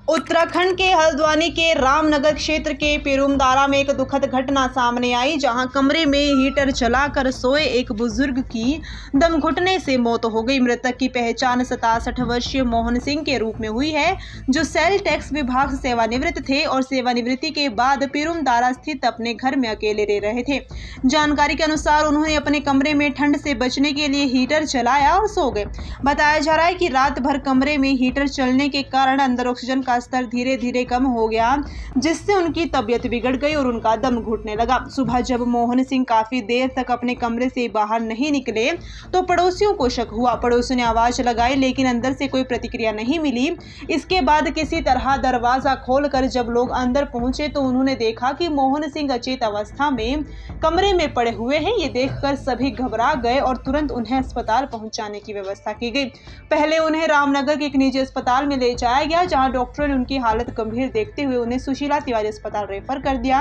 उत्तराखंड के हल्द्वानी के रामनगर क्षेत्र के पेरुमदारा में एक दुखद घटना सामने आई, जहां कमरे में हीटर चलाकर सोए एक बुजुर्ग की दम घुटने से मौत हो गई। मृतक की पहचान 67 वर्षीय मोहन सिंह के रूप में हुई है, जो सेल टैक्स विभाग से सेवानिवृत्त थे और सेवानिवृत्ति के बाद पेरुमदारा स्थित अपने घर में अकेले रह रहे थे। जानकारी के अनुसार उन्होंने अपने कमरे में ठंड से बचने के लिए हीटर चलाया और सो गए। बताया जा रहा है कि रात भर कमरे में हीटर चलने के कारण अंदर ऑक्सीजन का स्तर धीरे धीरे कम हो गया, जिससे उनकी तबीयत बिगड़ गई और उनका दम घुटने लगा। सुबह जब मोहन सिंह काफी देर तक अपने कमरे से बाहर नहीं निकले तो पड़ोसियों को शक हुआ। पड़ोसियों ने आवाज लगाई, लेकिन अंदर से कोई प्रतिक्रिया नहीं मिली। इसके बाद किसी तरह दरवाजा खोलकर जब लोग अंदर पहुंचे तो उन्होंने देखा कि मोहन सिंह अचेत अवस्था में कमरे में पड़े हुए हैं। ये देखकर सभी घबरा गए और तुरंत उन्हें अस्पताल पहुंचाने की व्यवस्था की गई। पहले उन्हें रामनगर के एक निजी अस्पताल में ले जाया गया, जहां डॉक्टरों ने उनकी हालत गंभीर देखते हुए उन्हें सुशीला तिवारी अस्पताल रेफर कर दिया।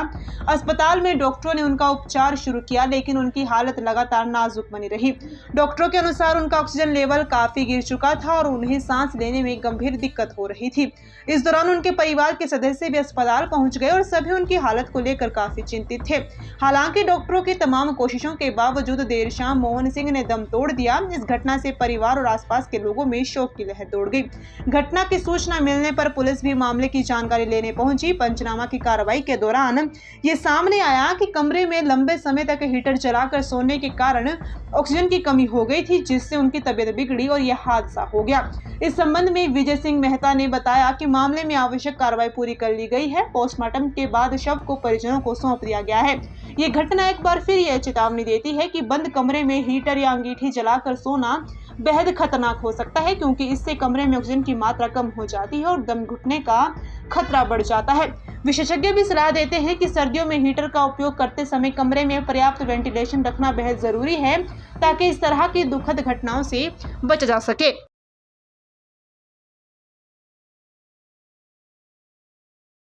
अस्पताल में डॉक्टरों ने उनका उपचार शुरू किया, लेकिन उनकी हालत लगातार नाजुक बनी रही। डॉक्टरों के अनुसार उनका ऑक्सीजन लेवल काफी गिर चुका था और उन्हें सांस लेने में गंभीर दिक्कत हो रही थी। इस दौरान उनके परिवार के सदस्य भी अस्पताल पहुंच गए और सभी उनकी हालत को लेकर काफी चिंतित थे। हालांकि डॉक्टरों की तमाम कोशिशों के बावजूद देर शाम मोहन सिंह ने दम तोड़ दिया। इस घटना से परिवार और आसपास के लोगों में शोक की लहर दौड़ गई। घटना की सूचना मिलने पर पुलिस भी मामले की जानकारी लेने पहुंची। पंचनामा की कार्रवाई के दौरान ये सामने आया कि कमरे में लंबे समय तक हीटर चलाकर सोने के कारण ऑक्सीजन की कमी हो गई थी, जिससे उनकी तबीयत बिगड़ी और यह हादसा हो गया। इस संबंध में विजय सिंह मेहता ने बताया कि मामले में आवश्यक कार्रवाई पूरी कर ली गई है। पोस्टमार्टम के बाद शव को परिजनों को सौंप दिया गया है। ये घटना एक बार फिर यह चेतावनी देती है कि बंद कमरे में हीटर या अंगीठी जलाकर सोना बेहद खतरनाक हो सकता है, क्योंकि इससे कमरे में ऑक्सीजन की मात्रा कम हो जाती है और दम घुटने का खतरा बढ़ जाता है। विशेषज्ञ भी सलाह देते हैं कि सर्दियों में हीटर का उपयोग करते समय कमरे में पर्याप्त वेंटिलेशन रखना बेहद जरूरी है, ताकि इस तरह की दुखद घटनाओं से बचा जा सके।